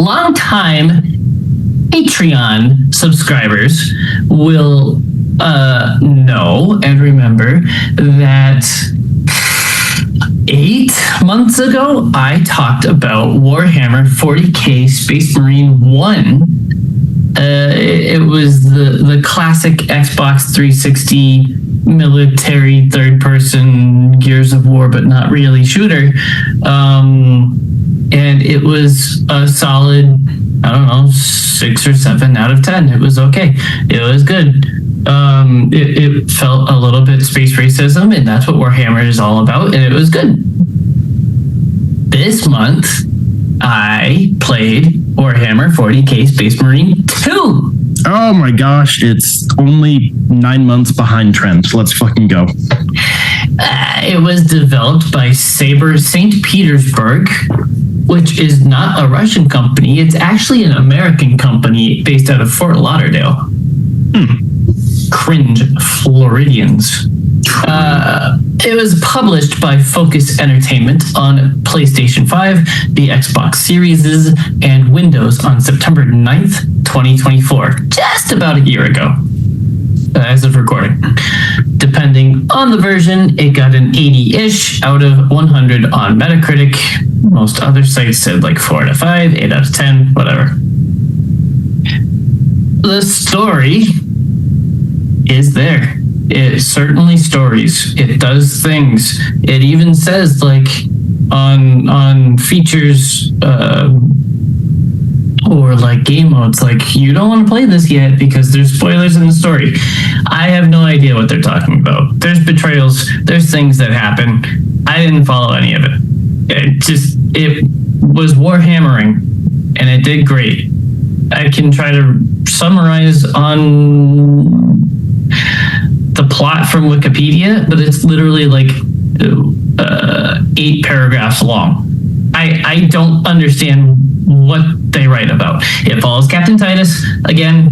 Long-time Patreon subscribers will know and remember that 8 months ago, I talked about Warhammer 40k Space Marine 1. It was the classic Xbox 360 military third-person Gears of War, but not really shooter. And it was a solid, I don't know, 6 or 7 out of 10. It was okay. It was good. It felt a little bit space racism, and that's what Warhammer is all about, and it was good. This month, I played Warhammer 40k Space Marine 2. Oh my gosh, it's only 9 months behind trend. Let's fucking go. It was developed by Saber St. Petersburg, which is not a Russian company. It's actually an American company based out of Fort Lauderdale. Cringe Floridians. It was published by Focus Entertainment on PlayStation 5, the Xbox Series, and Windows on September 9th, 2024. Just about a year ago, as of recording. Depending on the version, it got an 80-ish out of 100 on Metacritic. Most other sites said like 4 out of 5, 8 out of 10, whatever. The story is there. It certainly stories. It does things. It even says like on features or like game modes, like you don't want to play this yet because there's spoilers in the story. I have no idea what they're talking about. There's betrayals. There's things that happen. I didn't follow any of it. It was Warhammering, and it did great. I can try to summarize on the plot from Wikipedia, but it's literally like 8 paragraphs long. I don't understand what they write about. It follows Captain Titus again,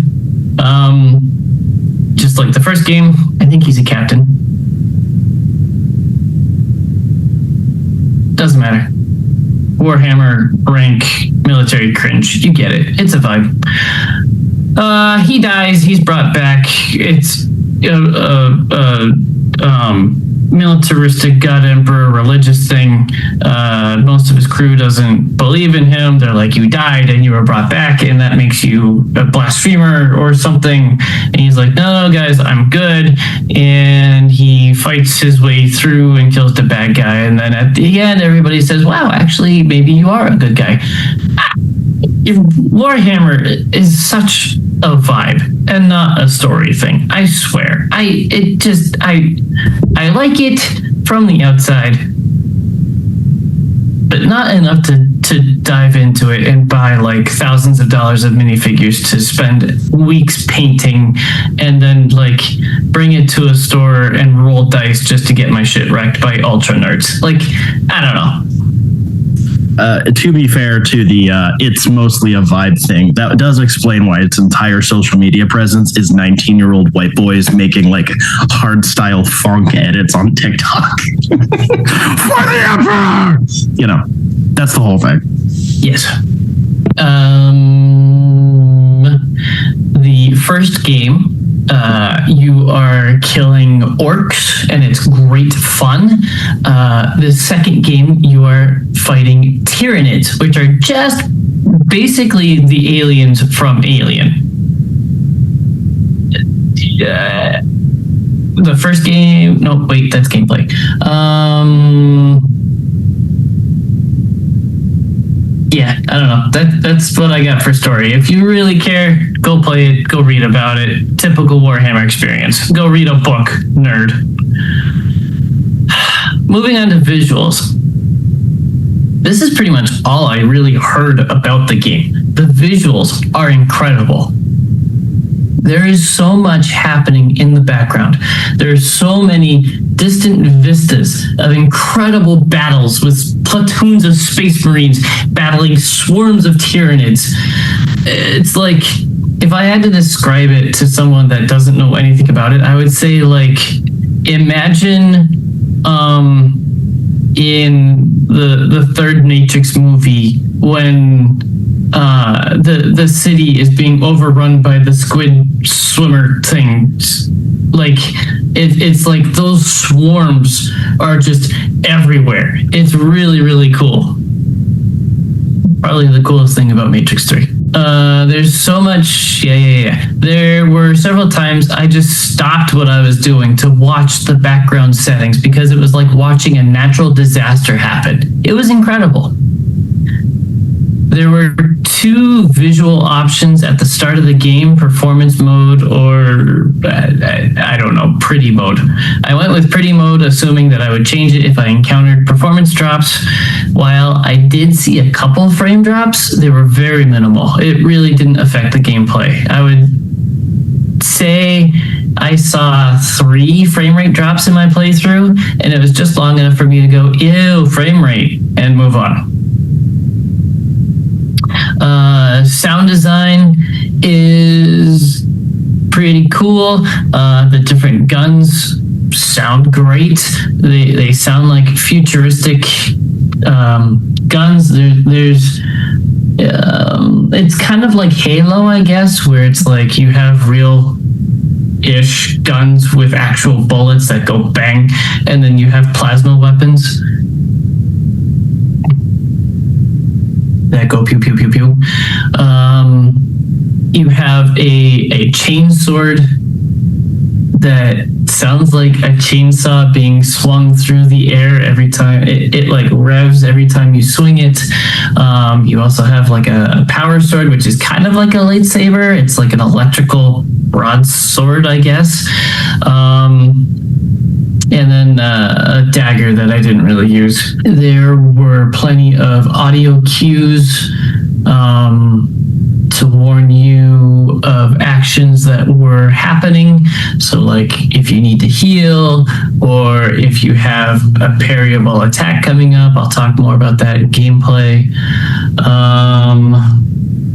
just like the first game. I think he's a captain. Doesn't matter. Warhammer, rank, military cringe. You get it. It's a vibe. He dies. He's brought back. It's militaristic god emperor religious thing. Most of his crew doesn't believe in him. They're like, you died and you were brought back, and that makes you a blasphemer or something. And he's like, no, guys, I'm good. And he fights his way through and kills the bad guy. And then at the end, everybody says, wow, actually, maybe you are a good guy. Warhammer is such a vibe and not a story thing. I swear. I like it from the outside, but not enough to dive into it and buy like thousands of dollars of minifigures to spend weeks painting and then like bring it to a store and roll dice just to get my shit wrecked by ultra nerds. Like, I don't know. To be fair to the it's mostly a vibe thing, that does explain why its entire social media presence is 19-year-old white boys making like hard style funk edits on TikTok. For the Emperor! You know, that's the whole thing. Yes. The first game, you are killing orcs, and it's great fun. The second game, you are fighting Tyranids, which are just basically the aliens from Alien. The first game, no, wait, that's gameplay. Yeah, I don't know. That's what I got for story. If you really care, go play it. Go read about it. Typical Warhammer experience. Go read a book, nerd. Moving on to visuals. This is pretty much all I really heard about the game. The visuals are incredible. There is so much happening in the background. There's so many distant vistas of incredible battles with platoons of space marines battling swarms of Tyranids. It's like, if I had to describe it to someone that doesn't know anything about it, I would say like, imagine in the third Matrix movie when the city is being overrun by the squid swimmer things. Like it's like those swarms are just everywhere. It's really, really cool. Probably the coolest thing about Matrix 3. There's so much. Yeah. There were several times I just stopped what I was doing to watch the background settings because it was like watching a natural disaster happen. It was incredible. There were 2 visual options at the start of the game, performance mode or, I don't know, pretty mode. I went with pretty mode, assuming that I would change it if I encountered performance drops. While I did see a couple frame drops, they were very minimal. It really didn't affect the gameplay. I would say I saw 3 frame rate drops in my playthrough, and it was just long enough for me to go, ew, frame rate, and move on. Sound design is pretty cool. The different guns sound great. They sound like futuristic guns. There's it's kind of like Halo, I guess, where it's like you have real-ish guns with actual bullets that go bang, and then you have plasma weapons that go pew pew pew pew. You have a chainsword that sounds like a chainsaw being swung through the air every time it like revs every time you swing it. You also have like a power sword, which is kind of like a lightsaber. It's like an electrical broadsword, I guess. And then a dagger that I didn't really use. There were plenty of audio cues to warn you of actions that were happening. So like if you need to heal or if you have a parryable attack coming up, I'll talk more about that in gameplay.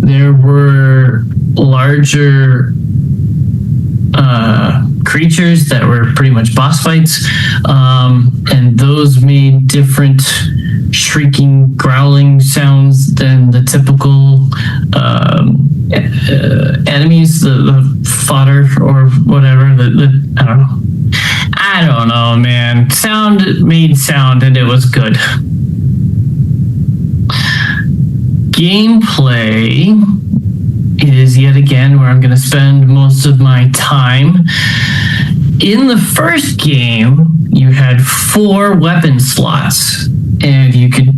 There were larger creatures that were pretty much boss fights, and those made different shrieking, growling sounds than the typical enemies, the fodder or whatever. I don't know, man. Sound made sound, and it was good. Gameplay is yet again where I'm going to spend most of my time. In the first game, you had 4 weapon slots, and you could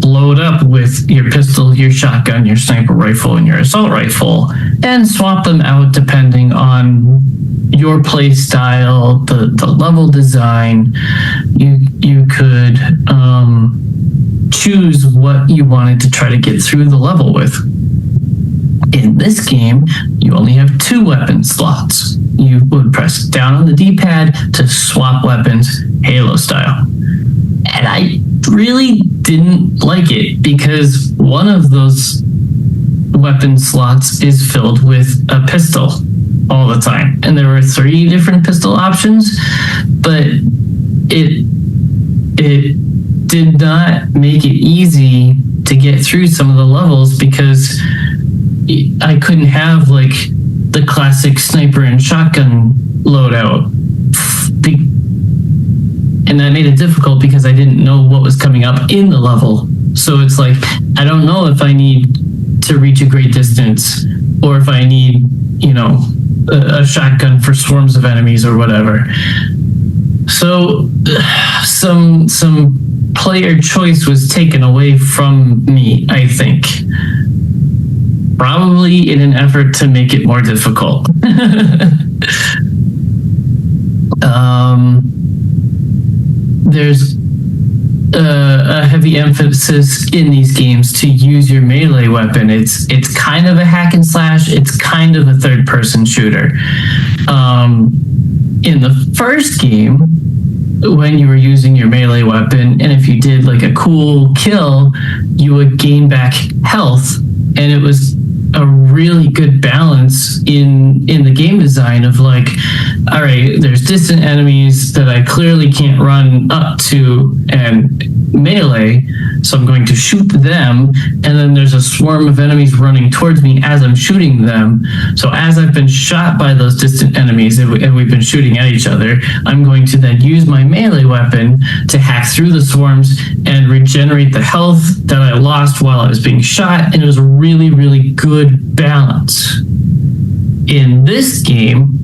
load up with your pistol, your shotgun, your sniper rifle, and your assault rifle, and swap them out depending on your play style, the level design. You could choose what you wanted to try to get through the level with. In this game, you only have 2 weapon slots. You would press down on the D-pad to swap weapons, Halo style. And I really didn't like it because one of those weapon slots is filled with a pistol all the time. And there were 3 different pistol options, but it did not make it easy to get through some of the levels because I couldn't have like the classic sniper and shotgun loadout. And that made it difficult because I didn't know what was coming up in the level. So it's like, I don't know if I need to reach a great distance or if I need, a shotgun for swarms of enemies or whatever. So some player choice was taken away from me, I think. Probably in an effort to make it more difficult. There's a heavy emphasis in these games to use your melee weapon. It's kind of a hack and slash. It's kind of a third-person shooter. In the first game, when you were using your melee weapon, and if you did like a cool kill, you would gain back health, and it was a really good balance in the game design of like, all right, there's distant enemies that I clearly can't run up to and melee, so I'm going to shoot them, and then there's a swarm of enemies running towards me as I'm shooting them. So as I've been shot by those distant enemies and we've been shooting at each other, I'm going to then use my melee weapon to hack through the swarms and regenerate the health that I lost while I was being shot, and it was a really, really good balance. In this game,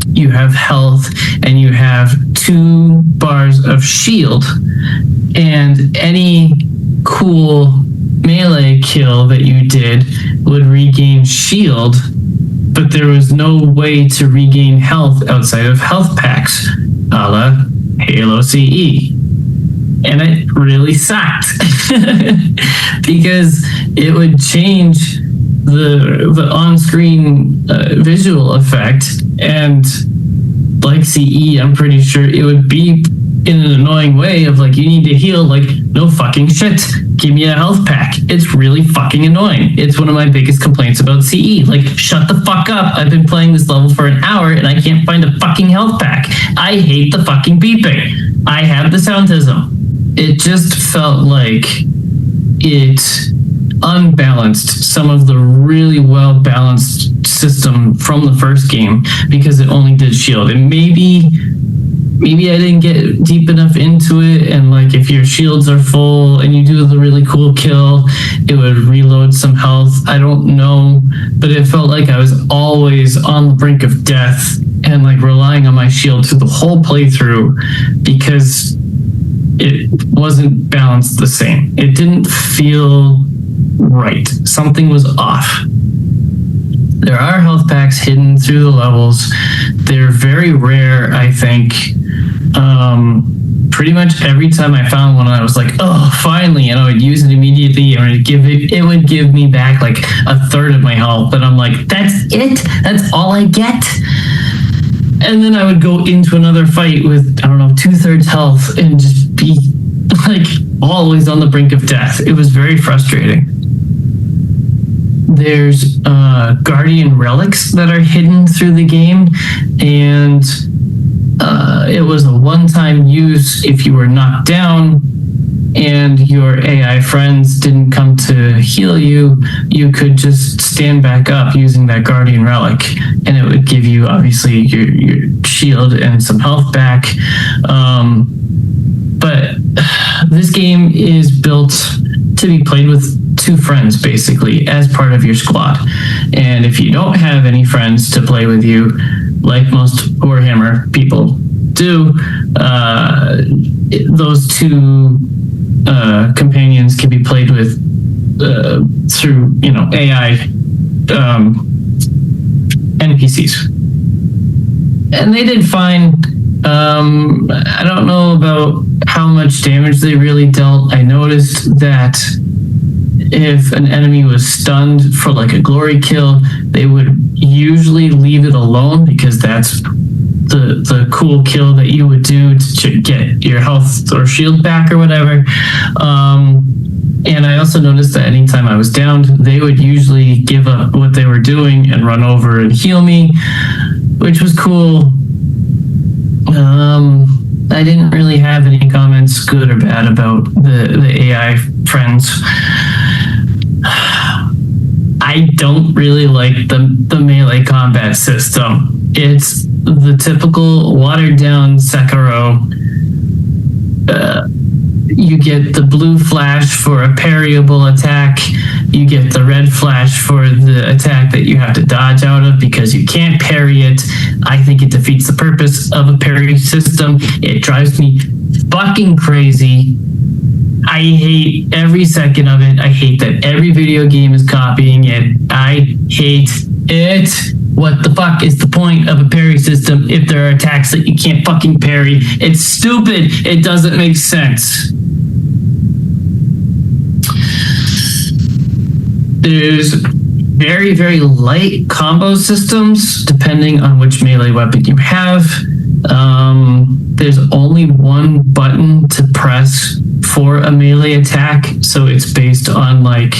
you have health and you have 2 bars of shield, and any cool melee kill that you did would regain shield, but there was no way to regain health outside of health packs, a la Halo CE. And it really sucked because it would change the on-screen visual effect, and like CE, I'm pretty sure it would be in an annoying way of like, you need to heal, like, no fucking shit, give me a health pack. It's really fucking annoying. It's one of my biggest complaints about CE. Like, shut the fuck up. I've been playing this level for an hour and I can't find a fucking health pack. I hate the fucking beeping. I have the soundism. It just felt like it unbalanced some of the really well balanced system from the first game because it only did shield. And maybe I didn't get deep enough into it, and like if your shields are full and you do the really cool kill, it would reload some health. I don't know, but it felt like I was always on the brink of death and like relying on my shield through the whole playthrough because it wasn't balanced the same. It didn't feel right. Something was off. There are health packs hidden through the levels. They're very rare, I think. Pretty much every time I found one, I was like, oh, finally, and I would use it immediately, and it would give me back like a third of my health. But I'm like, that's it? That's all I get? And then I would go into another fight with, I don't know, 2/3 health and just be like always on the brink of death. It was very frustrating. There's guardian relics that are hidden through the game, and it was a one-time use. If you were knocked down and your AI friends didn't come to heal you, you could just stand back up using that guardian relic, and it would give you obviously your shield and some health back. But this game is built to be played with 2 friends basically as part of your squad, and if you don't have any friends to play with you, like most Warhammer people do, those 2 companions can be played with through AI NPCs, and they did fine. I don't know about how much damage they really dealt. I noticed that if an enemy was stunned for like a glory kill, they would usually leave it alone because that's the cool kill that you would do to get your health or shield back or whatever. And I also noticed that anytime I was downed, they would usually give up what they were doing and run over and heal me, which was cool. I didn't really have any comments, good or bad, about the AI friends. I don't really like the melee combat system. It's the typical watered down Sekiro. You get the blue flash for a parryable attack. You get the red flash for the attack that you have to dodge out of because you can't parry it. I think it defeats the purpose of a parry system. It drives me fucking crazy. I hate every second of it. I hate that every video game is copying it. I hate it. What the fuck is the point of a parry system if there are attacks that you can't fucking parry? It's stupid. It doesn't make sense. There's very, very light combo systems depending on which melee weapon you have. There's only one button to press for a melee attack, so it's based on like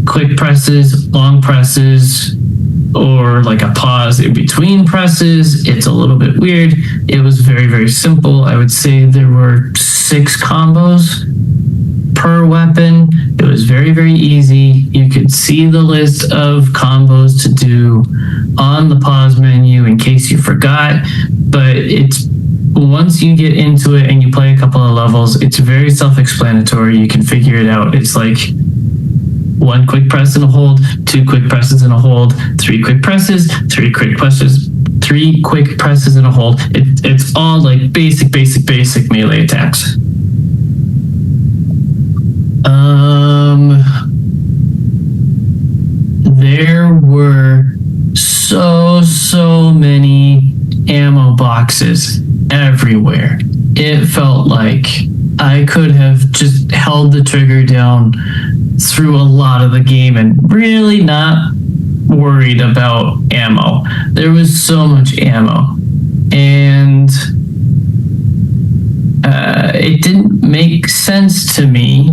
quick presses, long presses, or like a pause in between presses. It's a little bit weird. It was very, very simple. I would say there were 6 combos per weapon. It was very, very easy. You could see the list of combos to do on the pause menu in case you forgot, but it's once you get into it and you play a couple of levels, it's very self-explanatory. You can figure it out. It's like 1 quick press and a hold, 2 quick presses and a hold, 3 quick presses, 3 quick presses, 3 quick presses and a hold. It's all like basic melee attacks. There were so many ammo boxes everywhere. It felt like I could have just held the trigger down through a lot of the game and really not worried about ammo. There was so much ammo, and it didn't make sense to me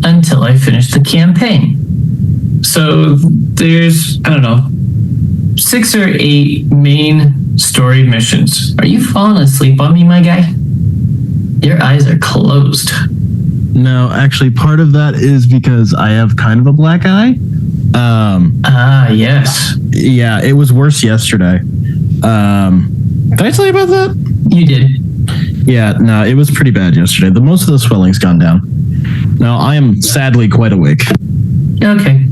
until I finished the campaign. So there's, I don't know, 6 or 8 main story missions. Are you falling asleep on me, my guy? Your eyes are closed. No, actually, part of that is because I have kind of a black eye. Yes. Yeah, it was worse yesterday. Did I tell you about that? You did. Yeah, no, it was pretty bad yesterday. Most of the swelling's gone down. Now, I am sadly quite awake. Okay.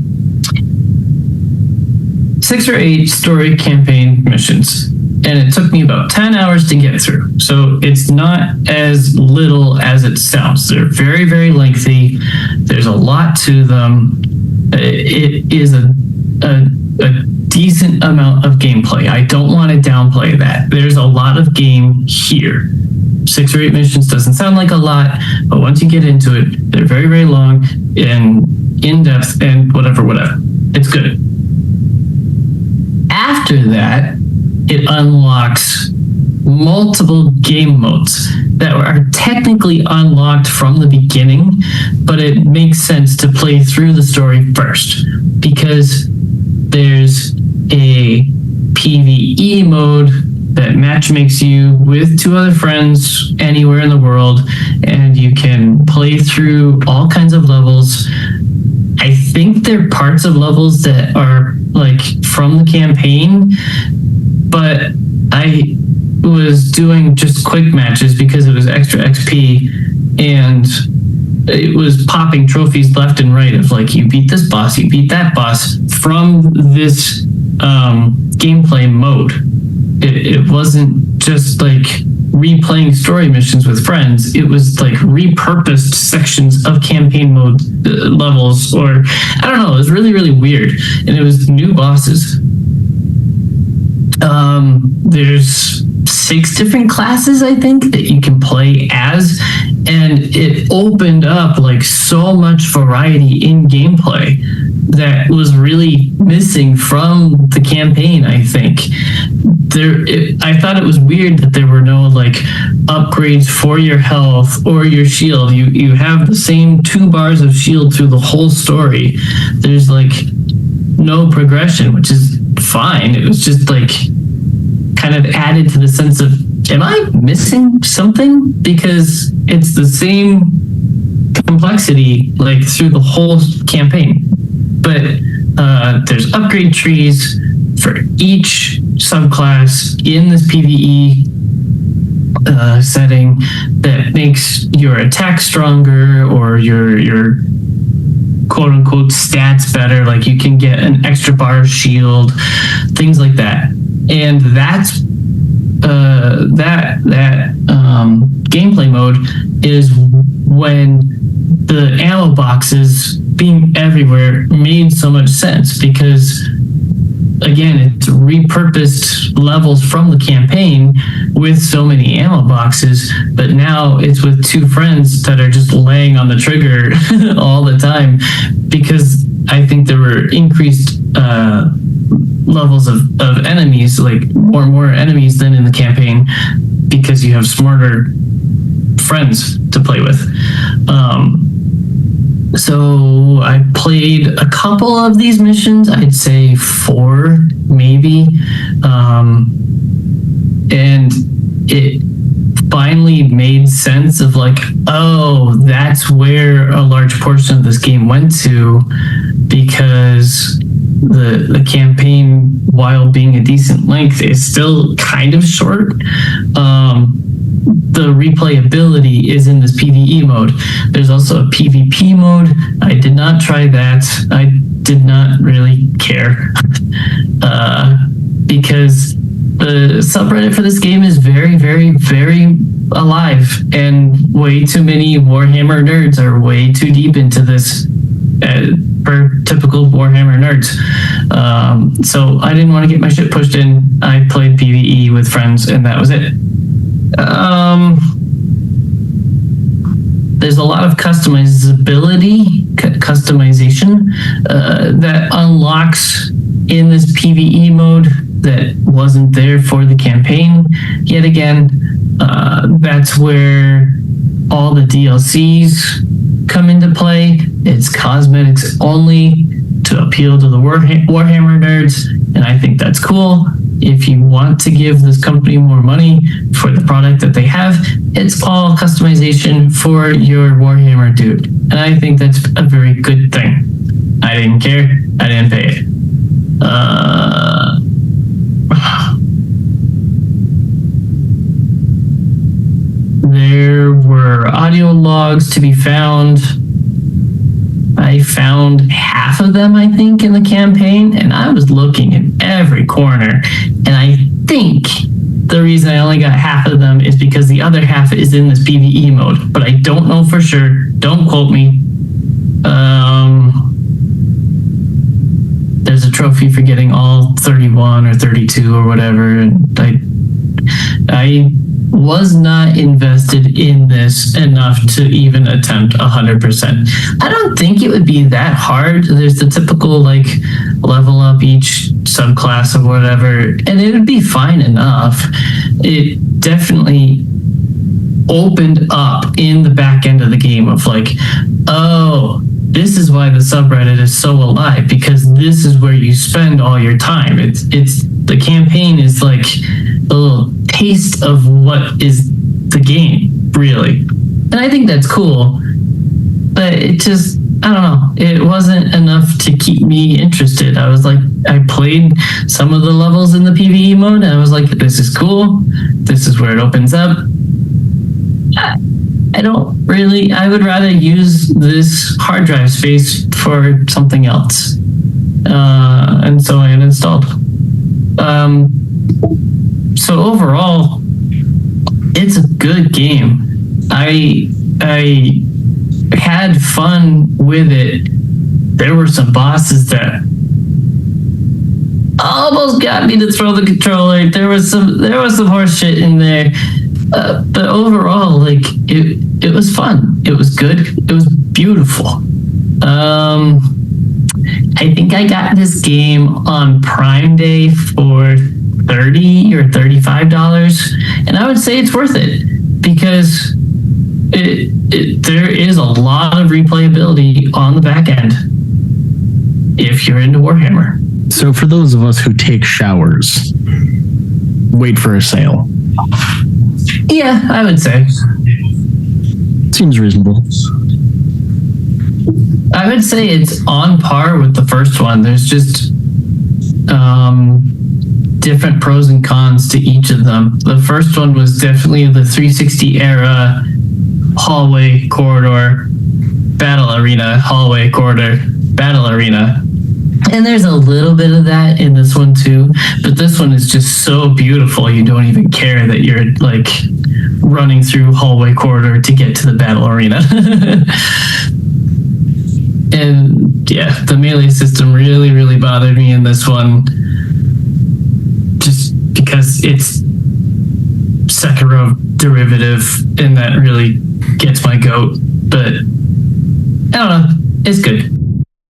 6 or 8 story campaign missions, and it took me about 10 hours to get through. So it's not as little as it sounds. They're very, very lengthy. There's a lot to them. It is a decent amount of gameplay. I don't want to downplay that. There's a lot of game here. 6 or 8 missions doesn't sound like a lot, but once you get into it, they're very, very long and in-depth and whatever. It's good. After that, it unlocks multiple game modes that are technically unlocked from the beginning, but it makes sense to play through the story first because there's a PvE mode that matchmakes you with 2 other friends anywhere in the world, and you can play through all kinds of levels. I think there are parts of levels that are like from the campaign, but I was doing just quick matches because it was extra XP, and it was popping trophies left and right of like, you beat this boss, you beat that boss from this gameplay mode. It wasn't just like replaying story missions with friends. It was like repurposed sections of campaign mode levels, or I don't know. It was really, really weird, and it was new bosses. There's 6 different classes, I think, that you can play as, and it opened up like so much variety in gameplay that was really missing from the campaign. I think I thought it was weird that there were no like upgrades for your health or your shield. You have the same 2 bars of shield through the whole story. There's like no progression, which is fine. It was just like kind of added to the sense of, am I missing something? Because it's the same complexity like through the whole campaign. But there's upgrade trees for each subclass in this PvE setting that makes your attack stronger or your quote unquote stats better. Like you can get an extra bar of shield, things like that. And that's that gameplay mode is when the ammo boxes being everywhere made so much sense, because again, it's repurposed levels from the campaign with so many ammo boxes, but now it's with 2 friends that are just laying on the trigger all the time, because I think there were increased levels of enemies, like more enemies than in the campaign, because you have smarter friends to play with. So I played a couple of these missions, I'd say 4 maybe. And it finally made sense of like, oh, that's where a large portion of this game went to, because the campaign, while being a decent length, is still kind of short. The replayability is in this PvE mode. There's also a PvP mode. I did not try that. I did not really care because the subreddit for this game is very, very, very alive, and way too many Warhammer nerds are way too deep into this for typical Warhammer nerds. So I didn't want to get my shit pushed in. I played PvE with friends, and that was it. There's a lot of customization that unlocks in this PvE mode that wasn't there for the campaign. Yet again, that's where all the DLCs come into play. It's cosmetics only to appeal to the Warhammer nerds, and I think that's cool. If you want to give this company more money for the product that they have, it's all customization for your Warhammer dude. And I think that's a very good thing. I didn't care. I didn't pay it. There were audio logs to be found. I found half of them, I think, in the campaign, and I was looking in every corner. And I think the reason I only got half of them is because the other half is in this PvE mode, but I don't know for sure. Don't quote me. There's a trophy for getting all 31 or 32 or whatever, and I was not invested in this enough to even attempt 100%. I don't think it would be that hard. There's the typical like level up each subclass or whatever, and it would be fine enough. It definitely opened up in the back end of the game of like, oh, this is why the subreddit is so alive, because this is where you spend all your time. It's the campaign is like a little taste of what is the game, really. And I think that's cool, but it just, I don't know, it wasn't enough to keep me interested. I was like, I played some of the levels in the PvE mode, and I was like, this is cool. This is where it opens up. I would rather use this hard drive space for something else. And so I uninstalled. So overall, it's a good game. I had fun with it. There were some bosses that almost got me to throw the controller. There was some horse shit in there. But overall, like it was fun. It was good. It was beautiful. I think I got this game on Prime Day for $30 or $35, and I would say it's worth it because there is a lot of replayability on the back end if you're into Warhammer. So for those of us who take showers, wait for a sale. Yeah, I would say. Seems reasonable. I would say it's on par with the first one. There's just different pros and cons to each of them. The first one was definitely the 360 era hallway corridor, battle arena, hallway corridor, battle arena. And there's a little bit of that in this one too, but this one is just so beautiful you don't even care that you're like running through hallway corridor to get to the battle arena. And yeah, the melee system really, really bothered me in this one, just because it's Sekiro derivative, and that really gets my goat. But I don't know, it's good.